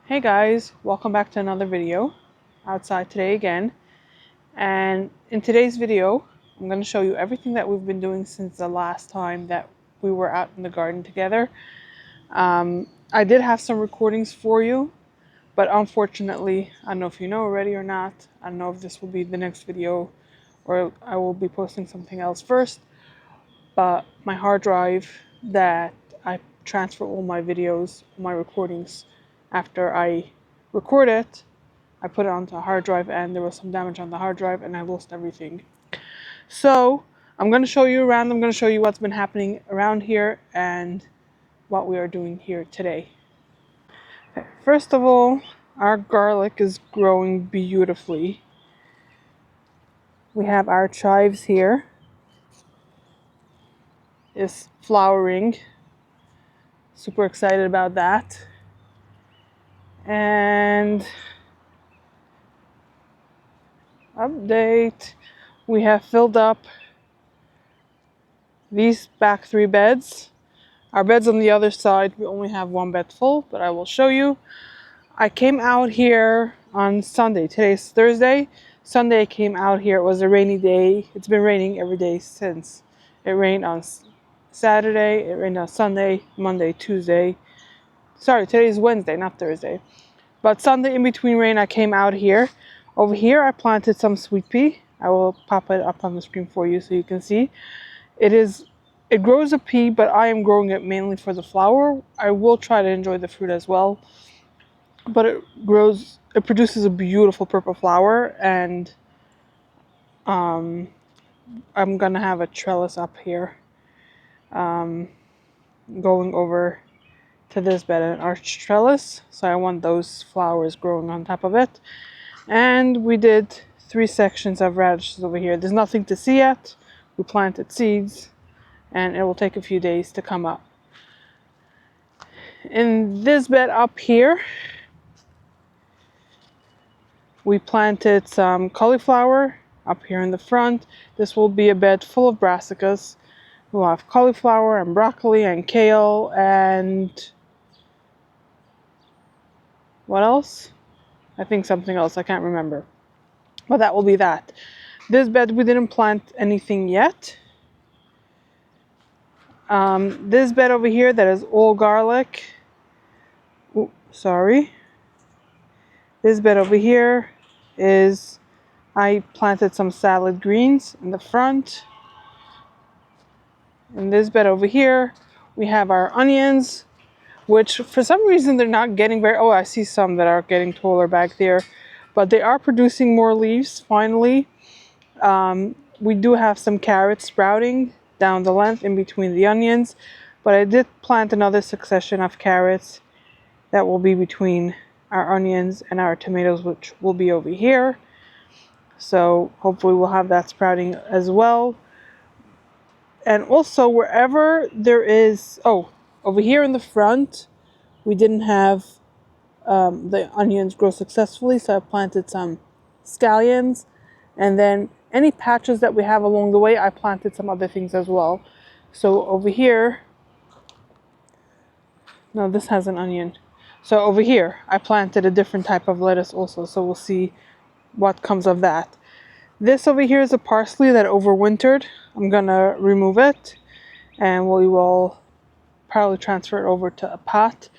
Hey guys, welcome back to another video. Outside today again, and in today's video I'm going to show you everything that we've been doing since the last time that we were out in the garden together. I did have some recordings for you, but unfortunately, I don't know if you know already or not, I don't know if this will be the next video or I will be posting something else first, but my hard drive that I transfer all my videos, my recordings after I record it, I put it onto a hard drive and there was some damage on the hard drive and I lost everything. So I'm going to show you around. I'm going to show you what's been happening around here and what we are doing here today. Okay, first of all, our garlic is growing beautifully. We have our chives here. Is flowering. Super excited about that. And update, we have filled up these back 3 beds. Our beds on the other side, we only have 1 bed full, but I will show you. I came out here on Sunday. Today's Thursday. Sunday I came out here. It was a rainy day. It's been raining every day since. It rained on Saturday, it rained on Sunday, Monday, Tuesday. Sorry, today's Wednesday, not Thursday. But Sunday in between rain, I came out here. Over here, I planted some sweet pea. I will pop it up on the screen for you so you can see. It grows a pea, but I am growing it mainly for the flower. I will try to enjoy the fruit as well. But it produces a beautiful purple flower, and I'm gonna have a trellis up here, going over to this bed, an arch trellis. So I want those flowers growing on top of it. And we did 3 sections of radishes over here. There's nothing to see yet. We planted seeds and it will take a few days to come up. In this bed up here, we planted some cauliflower up here in the front. This will be a bed full of brassicas. We'll have cauliflower and broccoli and kale and what else? I think something else, I can't remember. But that will be that. This bed we didn't plant anything yet. This bed over here that is all garlic. Ooh, sorry. This bed over here is, I planted some salad greens in the front. In this bed over here, we have our onions, which for some reason they're not getting very, oh, I see some that are getting taller back there, but they are producing more leaves finally. We do have some carrots sprouting down the length in between the onions, but I did plant another succession of carrots that will be between our onions and our tomatoes, which will be over here. So hopefully we'll have that sprouting as well. And also wherever there is, oh, over here in the front, we didn't have the onions grow successfully, so I planted some scallions. And then any patches that we have along the way, I planted some other things as well. So over here, no, this has an onion. So over here, I planted a different type of lettuce also, so we'll see what comes of that. This over here is a parsley that overwintered. I'm gonna remove it, and we will probably transfer it over to a pot.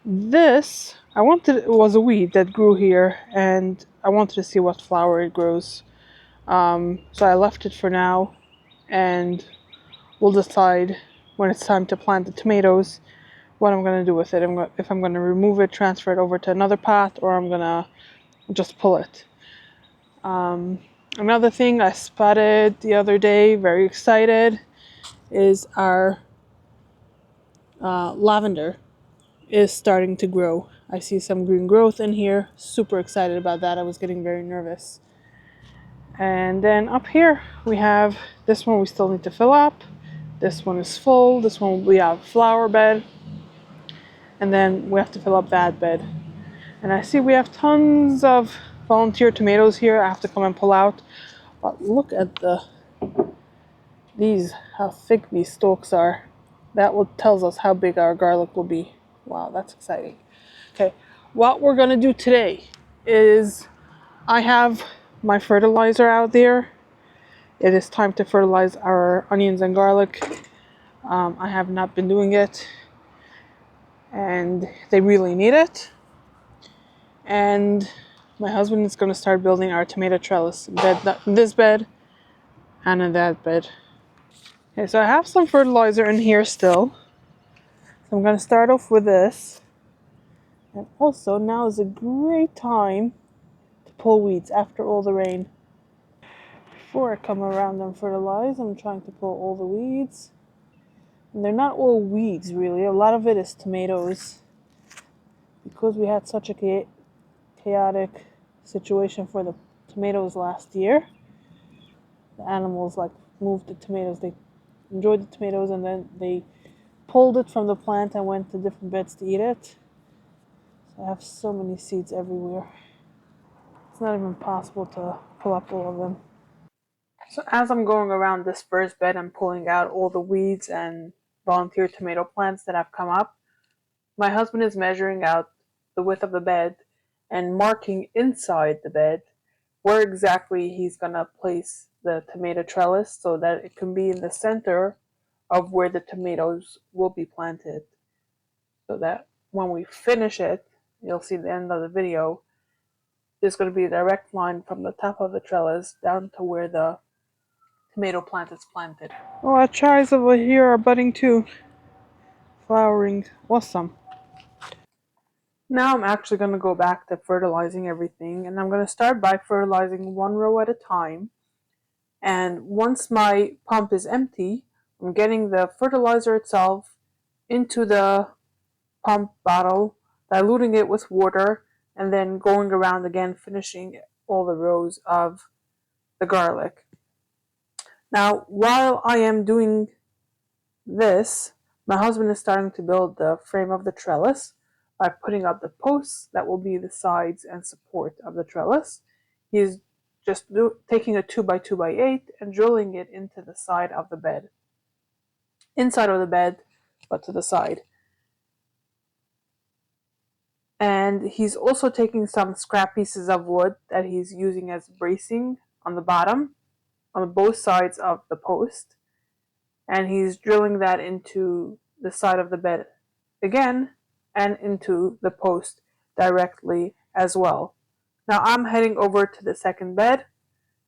This, it was a weed that grew here, and I wanted to see what flower it grows. So I left it for now, and we'll decide when it's time to plant the tomatoes what I'm going to do with it. If I'm going to remove it, transfer it over to another pot, or I'm going to just pull it. Another thing I spotted the other day, very excited, is our lavender is starting to grow. I see some green growth in here. Super excited about that. I was getting very nervous. And then up here we have this one we still need to fill up. This one is full. This one we have flower bed. And then we have to fill up that bed. And I see we have tons of volunteer tomatoes here. I have to come and pull out. But look at how thick these stalks are. That tells us how big our garlic will be. Wow, that's exciting. Okay, What we're gonna do today is I have my fertilizer out there. It is time to fertilize our onions and garlic. I have not been doing it, and they really need it. And my husband is going to start building our tomato trellis bed, in this bed and in that bed. Okay, so I have some fertilizer in here still. So I'm going to start off with this. And also, now is a great time to pull weeds after all the rain. Before I come around and fertilize, I'm trying to pull all the weeds. And they're not all weeds, really. A lot of it is tomatoes. Because we had such a chaotic situation for the tomatoes last year, the animals moved the tomatoes. They enjoyed the tomatoes and then they pulled it from the plant and went to different beds to eat it. So I have so many seeds everywhere. It's not even possible to pull up all of them. So as I'm going around this first bed, I'm pulling out all the weeds and volunteer tomato plants that have come up. My husband is measuring out the width of the bed and marking inside the bed where exactly he's gonna place the tomato trellis so that it can be in the center of where the tomatoes will be planted. So that when we finish it, you'll see the end of the video, there's going to be a direct line from the top of the trellis down to where the tomato plant is planted. Oh, our cherries over here are budding too. Flowering. Awesome. Now I'm actually going to go back to fertilizing everything, and I'm going to start by fertilizing one row at a time. And once my pump is empty, I'm getting the fertilizer itself into the pump bottle, diluting it with water, and then going around again, finishing all the rows of the garlic. Now, while I am doing this, my husband is starting to build the frame of the trellis by putting up the posts that will be the sides and support of the trellis. He's just taking a 2x2x8 and drilling it into the side of the bed. Inside of the bed, but to the side. And he's also taking some scrap pieces of wood that he's using as bracing on the bottom, on both sides of the post. And he's drilling that into the side of the bed again and into the post directly as well. Now I'm heading over to the second bed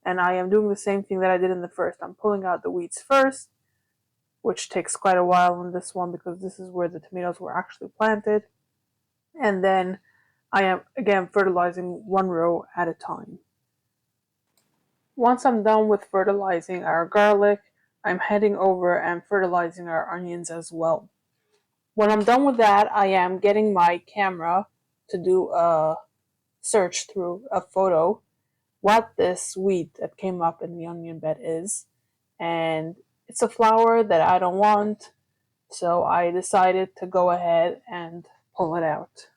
and I am doing the same thing that I did in the first. I'm pulling out the weeds first, which takes quite a while on this one because this is where the tomatoes were actually planted. And then I am again fertilizing one row at a time. Once I'm done with fertilizing our garlic, I'm heading over and fertilizing our onions as well. When I'm done with that, I am getting my camera to do a search through a photo what this weed that came up in the onion bed is. And it's a flower that I don't want, so I decided to go ahead and pull it out.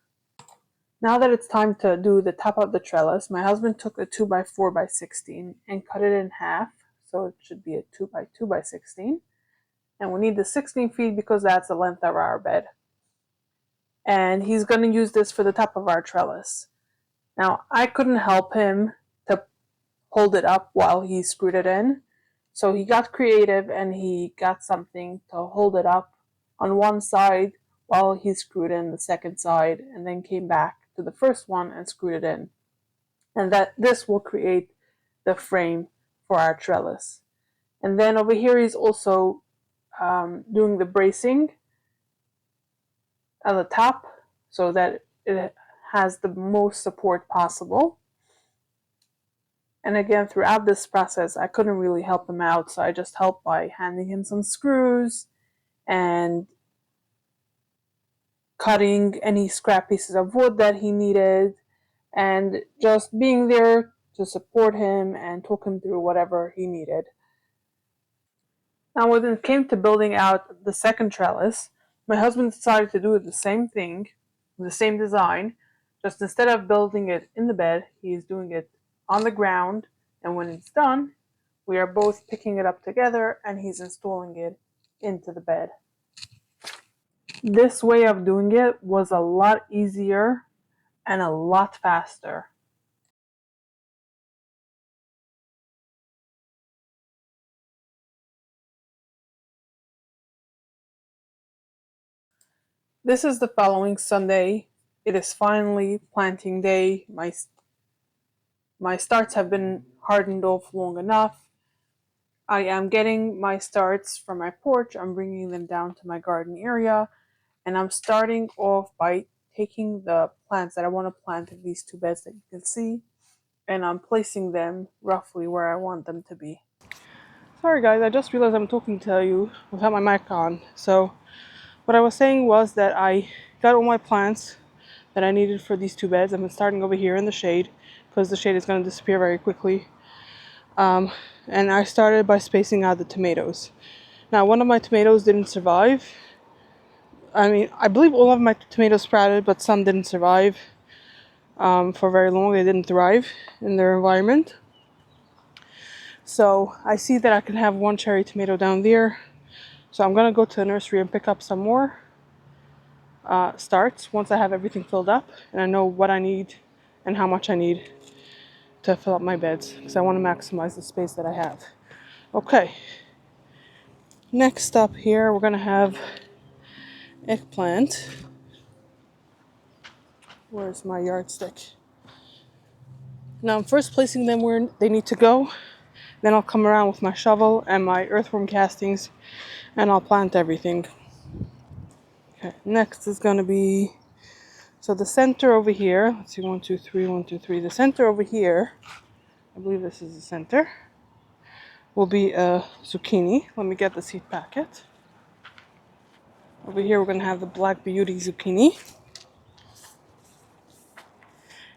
Now that it's time to do the top of the trellis, my husband took a 2x4x16 and cut it in half, so it should be a 2x2x16. And we need the 16 feet because that's the length of our bed. And he's going to use this for the top of our trellis. Now, I couldn't help him to hold it up while he screwed it in, so he got creative and he got something to hold it up on one side while he screwed in the second side and then came back to the first one and screwed it in. And that this will create the frame for our trellis. And then over here he's also doing the bracing at the top so that it has the most support possible. And again, throughout this process, I couldn't really help him out, so I just helped by handing him some screws and cutting any scrap pieces of wood that he needed and just being there to support him and talk him through whatever he needed. Now when it came to building out the second trellis, my husband decided to do the same thing, the same design, just instead of building it in the bed, he's doing it on the ground, and when it's done, we are both picking it up together and he's installing it into the bed. This way of doing it was a lot easier and a lot faster. This is the following Sunday. It is finally planting day. My starts have been hardened off long enough. I am getting my starts from my porch. I'm bringing them down to my garden area, and I'm starting off by taking the plants that I want to plant in these two beds that you can see, and I'm placing them roughly where I want them to be. Sorry guys, I just realized I'm talking to you without my mic on. So what I was saying was that I got all my plants that I needed for these two beds. I'm starting over here in the shade because the shade is going to disappear very quickly. And I started by spacing out the tomatoes. Now, one of my tomatoes didn't survive. I mean, I believe all of my tomatoes sprouted, but some didn't survive for very long. They didn't thrive in their environment. So I see that I can have one cherry tomato down there. So I'm going to go to the nursery and pick up some more starts once I have everything filled up and I know what I need and how much I need to fill up my beds because I want to maximize the space that I have. Okay, next up here we're going to have eggplant. Where's my yardstick? Now I'm first placing them where they need to go. Then I'll come around with my shovel and my earthworm castings and I'll plant everything. Okay, next is going to be, so the center over here, let's see, 1, 2, 3, 1, 2, 3. The center over here, I believe this is the center, will be a zucchini. Let me get the seed packet. Over here we're going to have the Black Beauty zucchini.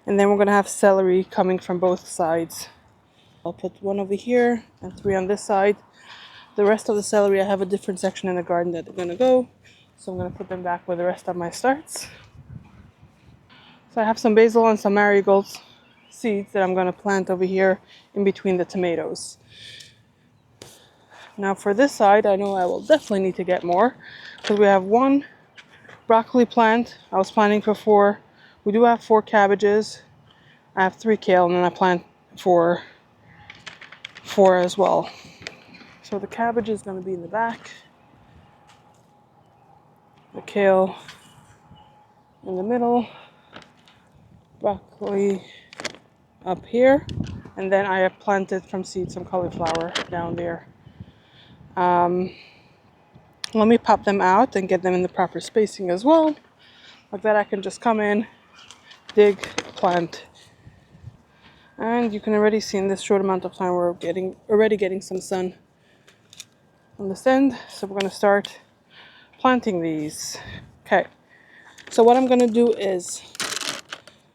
And then we're going to have celery coming from both sides. I'll put one over here and 3 on this side. The rest of the celery, I have a different section in the garden that they're going to go. So I'm going to put them back with the rest of my starts. So I have some basil and some marigold seeds that I'm going to plant over here in between the tomatoes. Now for this side, I know I will definitely need to get more because we have 1 broccoli plant. I was planting for 4. We do have 4 cabbages. I have 3 kale and then I plant for 4 as well. So the cabbage is going to be in the back. The kale in the middle. Broccoli up here. And then I have planted from seed some cauliflower down there. Let me pop them out and get them in the proper spacing as well. Like that I can just come in, dig, plant. And you can already see in this short amount of time we're already getting some sun on this end. So we're going to start planting these. Okay, so what I'm going to do is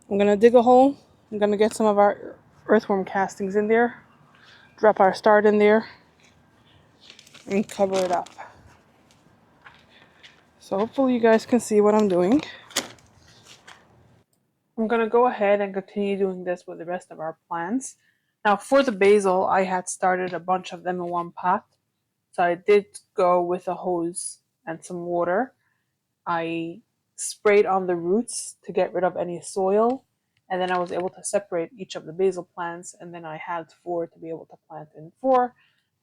I'm going to dig a hole. I'm going to get some of our earthworm castings in there, drop our start in there, and cover it up. So hopefully you guys can see what I'm doing. I'm going to go ahead and continue doing this with the rest of our plants. Now for the basil, I had started a bunch of them in one pot. So I did go with a hose and some water. I sprayed on the roots to get rid of any soil. And then I was able to separate each of the basil plants. And then I had 4 to be able to plant in 4.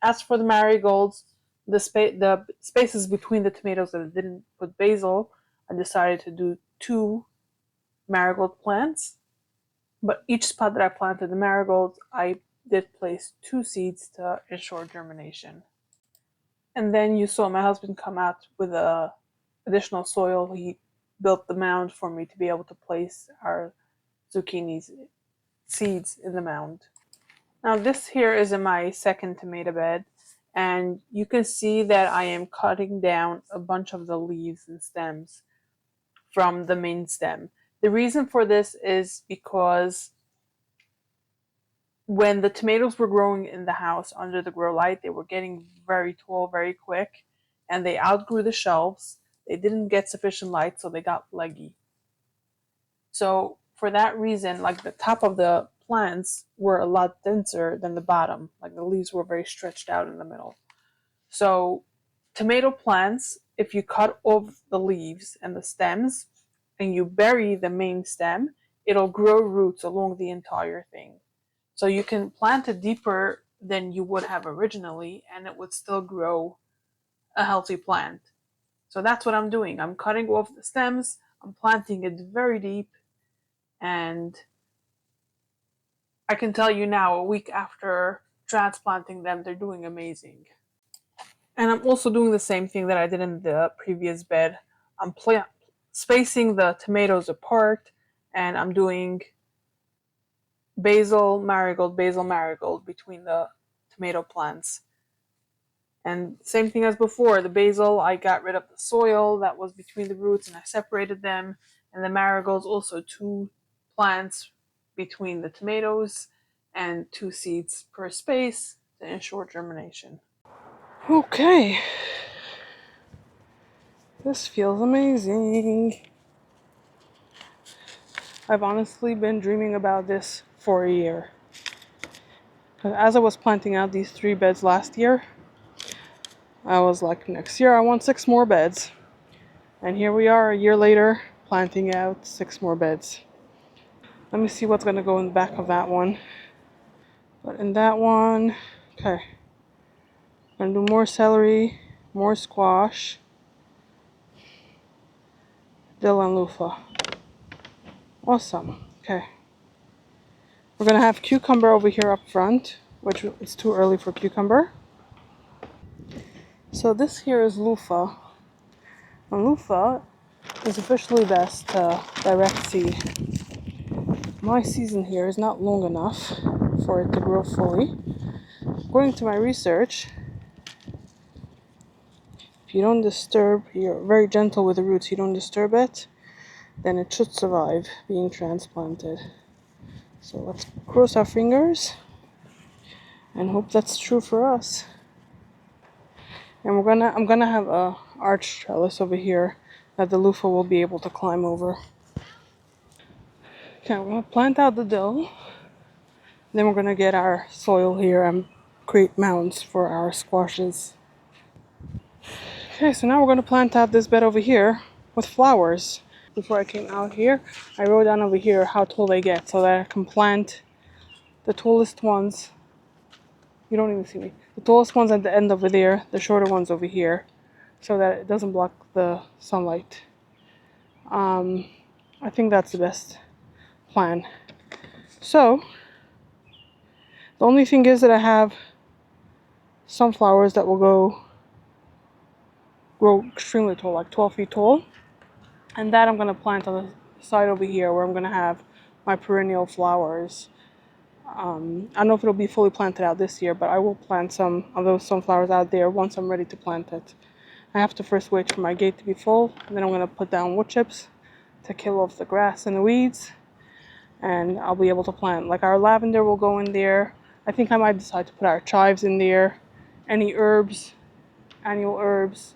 As for the marigolds, the spaces between the tomatoes that I didn't put basil, I decided to do 2 marigold plants. But each spot that I planted the marigolds, I did place 2 seeds to ensure germination. And then you saw my husband come out with additional soil. He built the mound for me to be able to place our zucchini seeds in the mound. Now this here is in my second tomato bed, and you can see that I am cutting down a bunch of the leaves and stems from the main stem. The reason for this is because when the tomatoes were growing in the house under the grow light, they were getting very tall very quick, and they outgrew the shelves. They didn't get sufficient light, so they got leggy. So for that reason, like the top of the plants were a lot denser than the bottom. Like the leaves were very stretched out in the middle. So tomato plants, if you cut off the leaves and the stems and you bury the main stem, it'll grow roots along the entire thing. So you can plant it deeper than you would have originally, and it would still grow a healthy plant. So that's what I'm doing. I'm cutting off the stems, I'm planting it very deep, and I can tell you now, a week after transplanting them, they're doing amazing. And I'm also doing the same thing that I did in the previous bed. I'm spacing the tomatoes apart, and I'm doing basil, marigold between the tomato plants. And same thing as before, the basil, I got rid of the soil that was between the roots and I separated them. And the marigolds, also two plants between the tomatoes and two seeds per space to ensure germination. Okay, this feels amazing. I've honestly been dreaming about this for a year. As I was planting out these 3 beds last year, I was like, next year I want 6 more beds. And here we are a year later, planting out 6 more beds. Let me see what's going to go in the back of that one. But in that one, okay. I'm going to do more celery, more squash, dill and loofah. Awesome. Okay. We're going to have cucumber over here up front, which is too early for cucumber. So this here is loofah. And loofah is officially best direct seed. My season here is not long enough for it to grow fully. According to my research, if you don't disturb, you're very gentle with the roots, you don't disturb it, then it should survive being transplanted. So let's cross our fingers and hope that's true for us. And I'm gonna have a arch trellis over here that the loofah will be able to climb over. Okay, we're gonna plant out the dill. Then we're gonna get our soil here and create mounds for our squashes. Okay, so now we're gonna plant out this bed over here with flowers. Before I came out here, I wrote down over here how tall they get so that I can plant the tallest ones. You don't even see me. The tallest ones at the end over there, the shorter ones over here, so that it doesn't block the sunlight. I think that's the best plan. So, the only thing is that I have some flowers that will grow extremely tall, like 12 feet tall. And that I'm going to plant on the side over here where I'm going to have my perennial flowers. I don't know if it'll be fully planted out this year, but I will plant some of those sunflowers out there once I'm ready to plant it. I have to first wait for my gate to be full, and then I'm going to put down wood chips to kill off the grass and the weeds, and I'll be able to plant. Like our lavender will go in there. I think I might decide to put our chives in there. Any herbs, perennial herbs,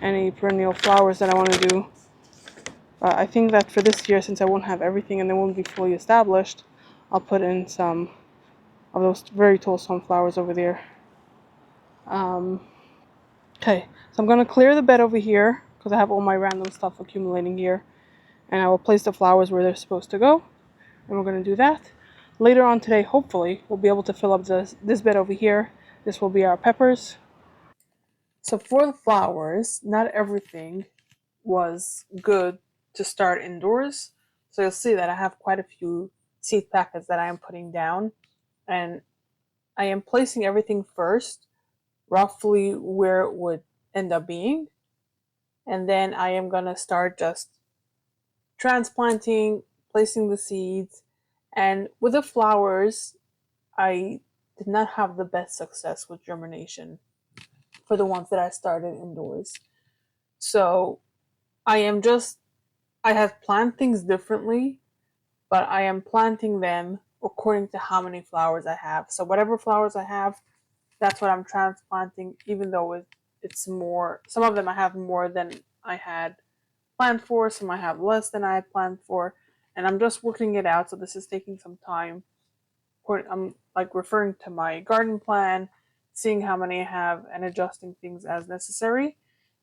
any perennial flowers that I want to do. I think that for this year, since I won't have everything and they won't be fully established, I'll put in some of those very tall sunflowers over there. Okay, so I'm going to clear the bed over here because I have all my random stuff accumulating here. And I will place the flowers where they're supposed to go. And we're going to do that. Later on today, hopefully, we'll be able to fill up this bed over here. This will be our peppers. So for the flowers, not everything was good to start indoors. So you'll see that I have quite a few seed packets that I am putting down. And I am placing everything first, roughly where it would end up being. And then I am going to start just transplanting, placing the seeds. And with the flowers, I did not have the best success with germination for the ones that I started indoors. So I have planned things differently, but I am planting them according to how many flowers I have. So whatever flowers I have, that's what I'm transplanting, even though it's more. Some of them I have more than I had planned for, some I have less than I had planned for, and I'm just working it out. So this is taking some time. I'm like referring to my garden plan, seeing how many I have, and adjusting things as necessary.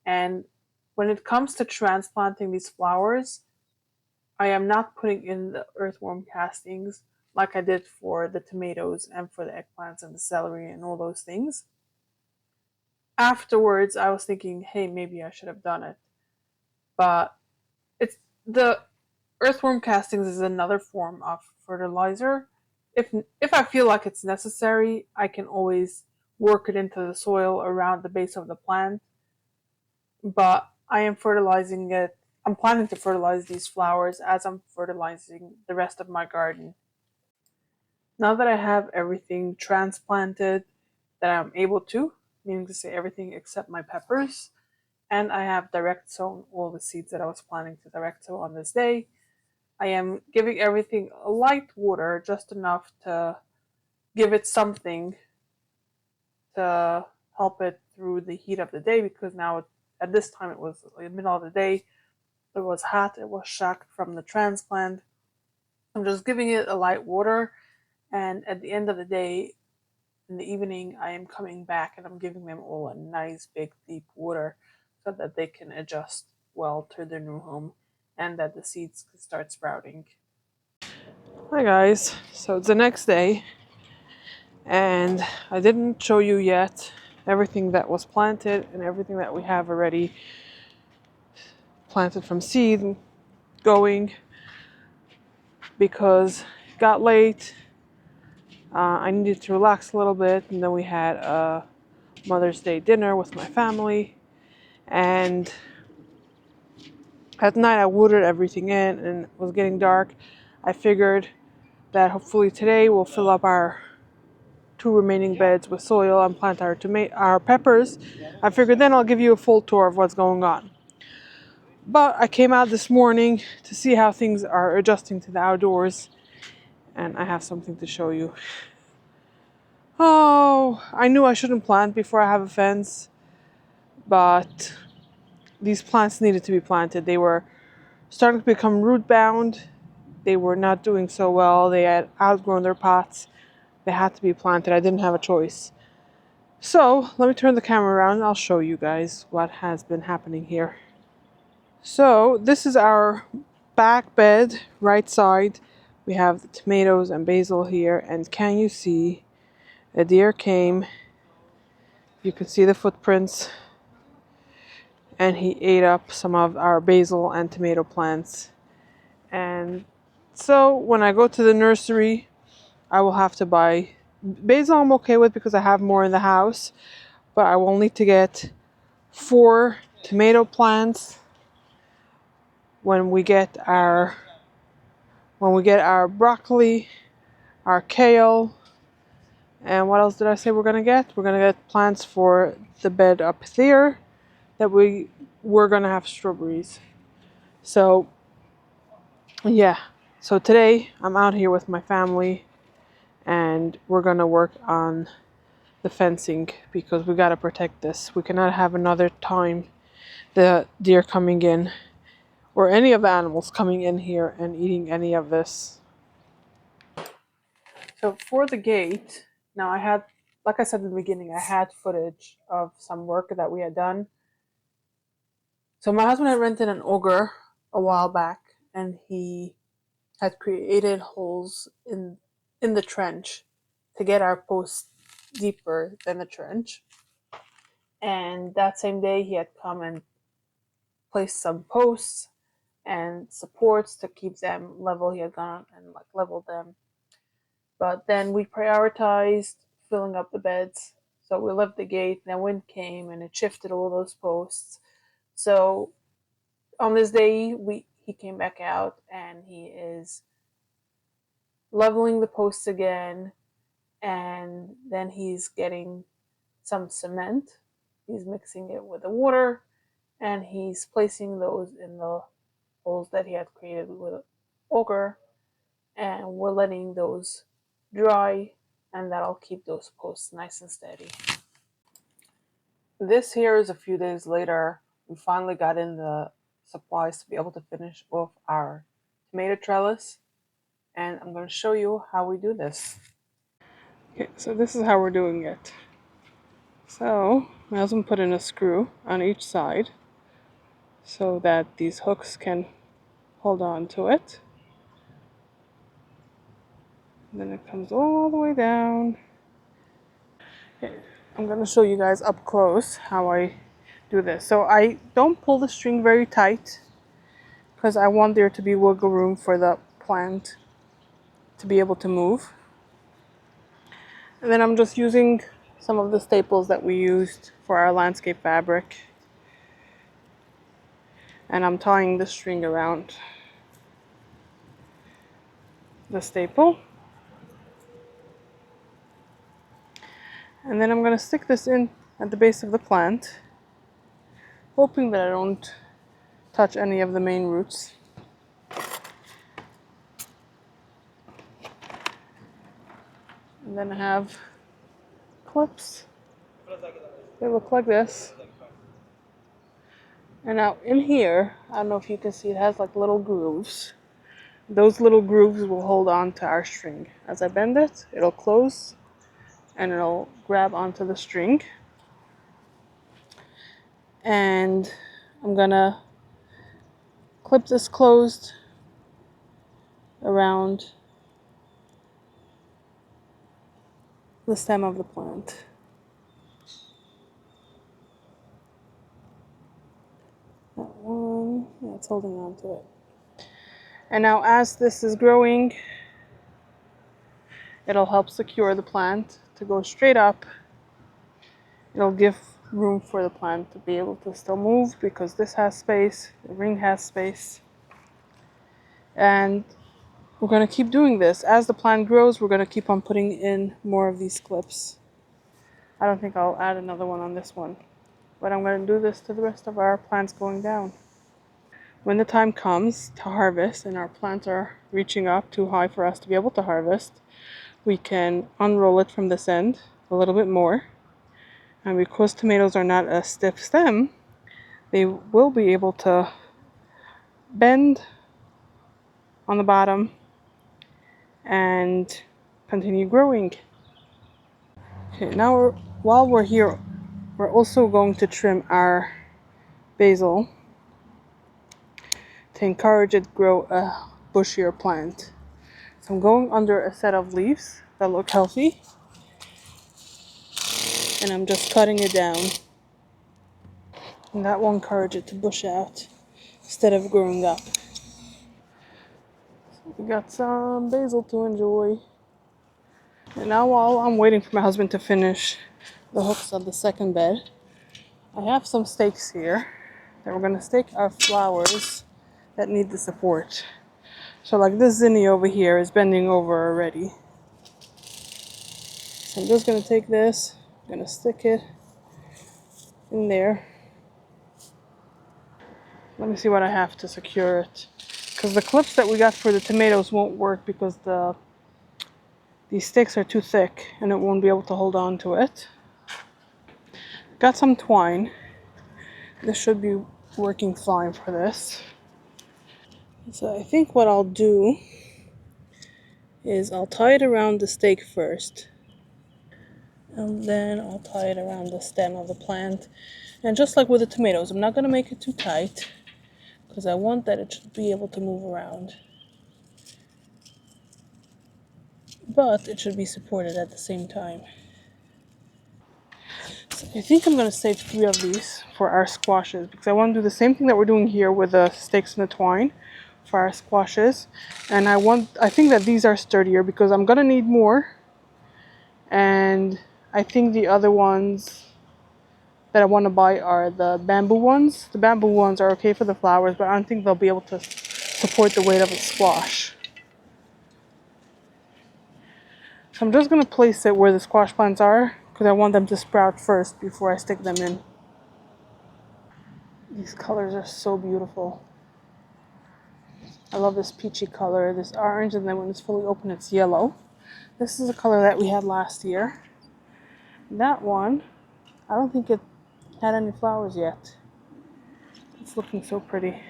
And when it comes to transplanting these flowers, I am not putting in the earthworm castings like I did for the tomatoes and for the eggplants and the celery and all those things. Afterwards, I was thinking, hey, maybe I should have done it. But it's the earthworm castings is another form of fertilizer. If I feel like it's necessary, I can always work it into the soil around the base of the plant. But I am fertilizing it. I'm planning to fertilize these flowers as I'm fertilizing the rest of my garden. Now that I have everything transplanted that I'm able to, meaning to say everything except my peppers, and I have direct sown all the seeds that I was planning to direct sow on this day, I am giving everything a light water, just enough to give it something to help it through the heat of the day, because now at this time it was like the middle of the day, it was hot, it was shocked from the transplant. I'm just giving it a light water, and at the end of the day, in the evening, I am coming back and I'm giving them all a nice big deep water so that they can adjust well to their new home and that the seeds can start sprouting. Hi guys, so it's the next day and I didn't show you yet everything that was planted and everything that we have already planted from seed going, because it got late. I needed to relax a little bit, and then we had a Mother's Day dinner with my family, and at night I watered everything in and it was getting dark. I figured that hopefully today we'll fill up our two remaining beds with soil and plant our peppers. I figured then I'll give you a full tour of what's going on. But I came out this morning to see how things are adjusting to the outdoors, and I have something to show you. Oh, I knew I shouldn't plant before I have a fence, but these plants needed to be planted. They were starting to become root bound. They were not doing so well. They had outgrown their pots. They had to be planted. I didn't have a choice. So let me turn the camera around and I'll show you guys what has been happening here. So this is our back bed, right side. We have the tomatoes and basil here, and can you see a deer came? You can see the footprints, and he ate up some of our basil and tomato plants. And so when I go to the nursery, I will have to buy basil. I'm okay with because I have more in the house, but I will need to get 4 tomato plants when we get our broccoli, our kale, and what else did I say we're gonna get? We're gonna get plants for the bed up there that we're gonna have strawberries. So yeah, so today I'm out here with my family and we're gonna work on the fencing because we gotta protect this. We cannot have another time the deer coming in or any of the animals coming in here and eating any of this. So for the gate, now I had, like I said in the beginning, I had footage of some work that we had done. So my husband had rented an auger a while back, and he had created holes in the trench to get our posts deeper than the trench. And that same day, he had come and placed some posts and supports to keep them level. He had gone and like leveled them. But then we prioritized filling up the beds. So we left the gate, and then wind came and it shifted all those posts. So on this day, he came back out and he is leveling the posts again, and then he's getting some cement. He's mixing it with the water, and he's placing those in the holes that he had created with auger, and we're letting those dry, and that'll keep those posts nice and steady. This here is a few days later. We finally got in the supplies to be able to finish off our tomato trellis, and I'm going to show you how we do this. Okay, so this is how we're doing it. So my husband put in a screw on each side so that these hooks can hold on to it. And then it comes all the way down. Okay, I'm going to show you guys up close how I do this. So I don't pull the string very tight because I want there to be wiggle room for the plant to be able to move. And then I'm just using some of the staples that we used for our landscape fabric. And I'm tying the string around the staple. And then I'm going to stick this in at the base of the plant, hoping that I don't touch any of the main roots. And then I have clips. They look like this. And now in here, I don't know if you can see, it has like little grooves. Those little grooves will hold on to our string. As I bend it, it'll close and it'll grab onto the string. And I'm gonna clip this closed around the stem of the plant. That one, yeah, it's holding on to it. And now as this is growing, it'll help secure the plant to go straight up. It'll give room for the plant to be able to still move because this has space, the ring has space. And we're going to keep doing this. As the plant grows, we're going to keep on putting in more of these clips. I don't think I'll add another one on this one, but I'm going to do this to the rest of our plants going down. When the time comes to harvest and our plants are reaching up too high for us to be able to harvest, we can unroll it from this end a little bit more. And because tomatoes are not a stiff stem, they will be able to bend on the bottom and continue growing. Okay, now while we're here, we're also going to trim our basil to encourage it to grow a bushier plant. So I'm going under a set of leaves that look healthy, and I'm just cutting it down. And that will encourage it to bush out instead of growing up. So we got some basil to enjoy. And now while I'm waiting for my husband to finish the hooks of the second bed, I have some stakes here that we're going to stake our flowers that need the support. So like this zinnia over here is bending over already. So I'm just going to take this, I'm going to stick it in there. Let me see what I have to secure it. Because the clips that we got for the tomatoes won't work because these sticks are too thick and it won't be able to hold on to it. Got some twine. This should be working fine for this. So I think what I'll do is I'll tie it around the stake first. And then I'll tie it around the stem of the plant. And just like with the tomatoes, I'm not going to make it too tight because I want that it should be able to move around. But it should be supported at the same time. So I think I'm going to save 3 of these for our squashes because I want to do the same thing that we're doing here with the stakes and the twine for our squashes. And I think that these are sturdier because I'm going to need more. And I think the other ones that I want to buy are the bamboo ones. The bamboo ones are okay for the flowers, but I don't think they'll be able to support the weight of a squash. So I'm just going to place it where the squash plants are because I want them to sprout first before I stick them in. These colors are so beautiful. I love this peachy color, this orange, and then when it's fully open it's yellow. This is a color that we had last year. That one, I don't think it had any flowers yet. It's looking so pretty.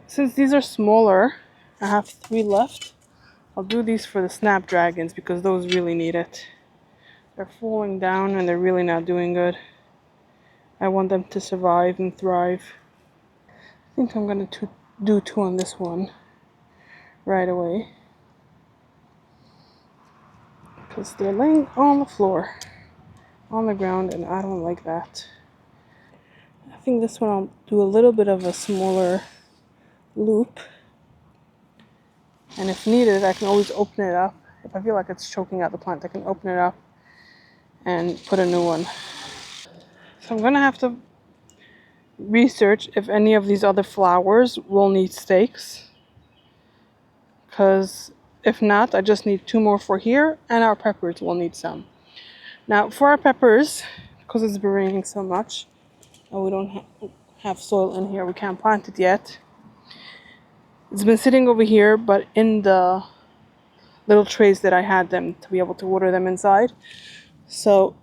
Since these are smaller, I have 3 left. I'll do these for the snapdragons because those really need it. They're falling down and they're really not doing good. I want them to survive and thrive. I think I'm going to do 2 on this one right away, because they're laying on the floor, on the ground, and I don't like that. I think this one I'll do a little bit of a smaller loop, and if needed I can always open it up. If I feel like it's choking out the plant, I can open it up and put a new one. So I'm gonna have to research if any of these other flowers will need stakes, because if not, I just need 2 more for here, and our peppers will need some. Now for our peppers, because it's been raining so much and we don't have soil in here, we can't plant it yet. It's been sitting over here, but in the little trays that I had them to be able to water them inside. So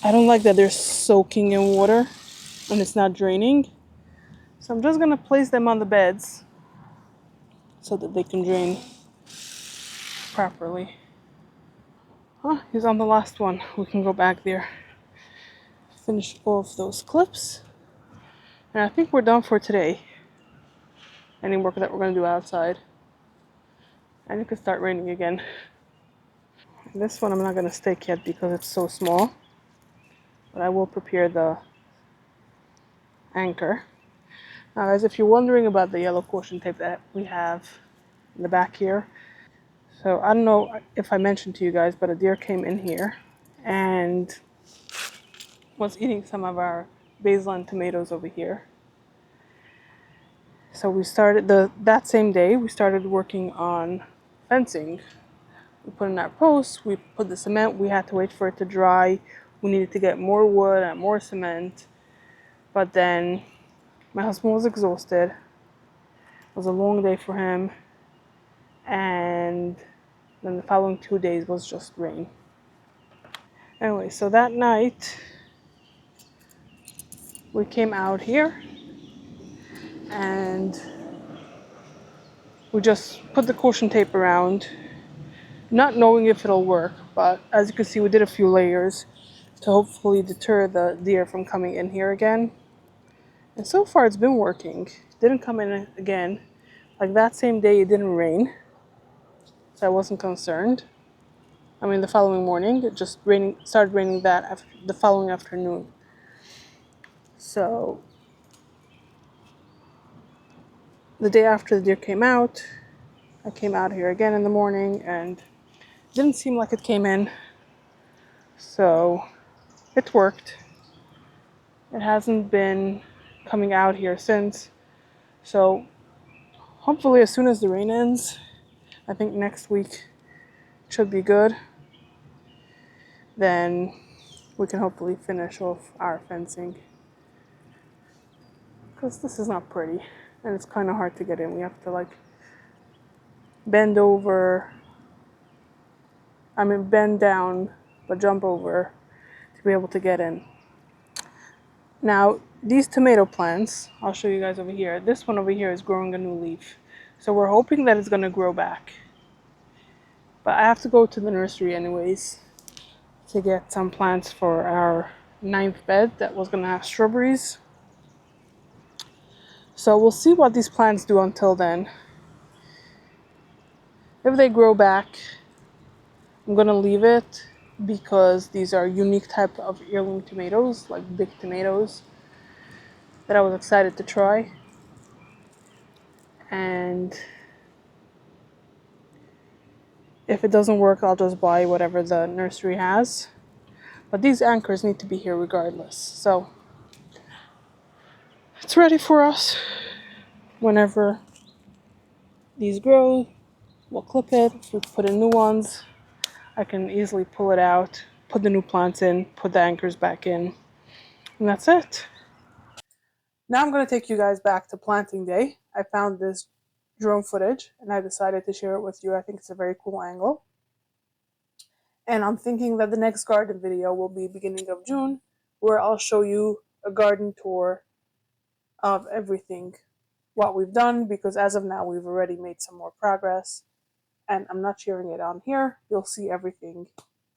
I don't like that they're soaking in water and it's not draining. So I'm just gonna place them on the beds so that they can drain properly. He's on the last one. We can go back there, finish off those clips, and I think we're done for today. Any work that we're gonna do outside. And it could start raining again. This one I'm not gonna stake yet because it's so small, but I will prepare the anchor. Now guys, if you're wondering about the yellow caution tape that we have in the back here, so I don't know if I mentioned to you guys, but a deer came in here and was eating some of our basil and tomatoes over here. So we started that same day we started working on fencing. We put in our posts, we put the cement, we had to wait for it to dry. We needed to get more wood and more cement. But then my husband was exhausted. It was a long day for him. And then the following 2 days was just rain. Anyway, so that night we came out here and we just put the caution tape around, not knowing if it'll work, but as you can see, we did a few layers to hopefully deter the deer from coming in here again. And so far it's been working. It didn't come in again. Like that same day it didn't rain, so I wasn't concerned. I mean, the following morning it just started raining the following afternoon. So the day after the deer came out, I came out here again in the morning and it didn't seem like it came in. So it worked. It hasn't been coming out here since. So hopefully as soon as the rain ends, I think next week should be good. Then we can hopefully finish off our fencing. Because this is not pretty and it's kind of hard to get in. We have to like bend down, but jump over to be able to get in. Now, these tomato plants, I'll show you guys over here. This one over here is growing a new leaf. So we're hoping that it's going to grow back. But I have to go to the nursery anyways to get some plants for our 9th bed that was going to have strawberries. So we'll see what these plants do until then. If they grow back, I'm going to leave it because these are unique type of heirloom tomatoes, like big tomatoes, that I was excited to try. And if it doesn't work, I'll just buy whatever the nursery has. But these anchors need to be here regardless. So it's ready for us. Whenever these grow, we'll clip it. If we put in new ones, I can easily pull it out, put the new plants in, put the anchors back in, and that's it. Now I'm going to take you guys back to planting day. I found this drone footage and I decided to share it with you. I think it's a very cool angle. And I'm thinking that the next garden video will be beginning of June, where I'll show you a garden tour of everything, what we've done, because as of now we've already made some more progress. And I'm not sharing it on here. You'll see everything,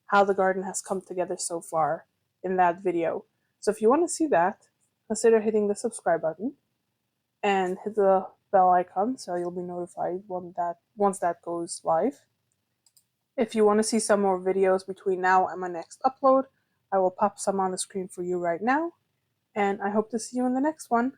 how the garden has come together so far in that video. So if you want to see that, consider hitting the subscribe button and hit the bell icon so you'll be notified once that goes live. If you want to see some more videos between now and my next upload, I will pop some on the screen for you right now, and I hope to see you in the next one.